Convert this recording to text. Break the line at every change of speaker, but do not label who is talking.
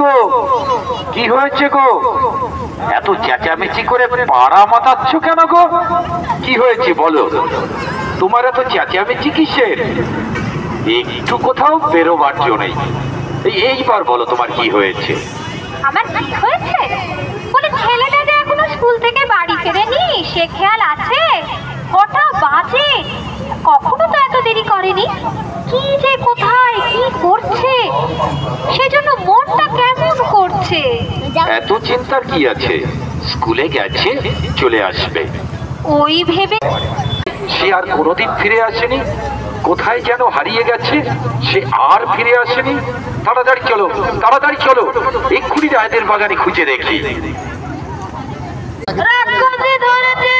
গো, কি হয়েছে গো? এত চেঁচামেচি করে পাড়া মাতাচ্ছ কেন গো? কি হয়েছে বলো? তোমার এত চেঁচামেচি কিসের? একটু কোথাও বেরোবার জো নেই। এইবার বলো তোমার কি হয়েছে?
আমার কি হয়েছে বলে, ছেলেটা যে এখনো স্কুল থেকে বাড়ি ফেরেনি সে খেয়াল আছে? কটা বাজে? কখনো তো এত দেরি করেনি। কি যে কোথায় কি করছে, সেজন্য মনটা কেমন করছে।
এত চিন্তার কি আছে? স্কুলে গেছে, চলে আসবে।
ওই ভেবে
সে আর কোনোদিন ফিরে আসেনি, কোথায় যেন হারিয়ে গেছে, সে আর ফিরে আসেনি। তাড়াতাড়ি চলো, তাড়াতাড়ি চলো, এক্ষুনি রায়দের বাগানে খুঁজে দেখি।
রাক্ষসে ধরেছে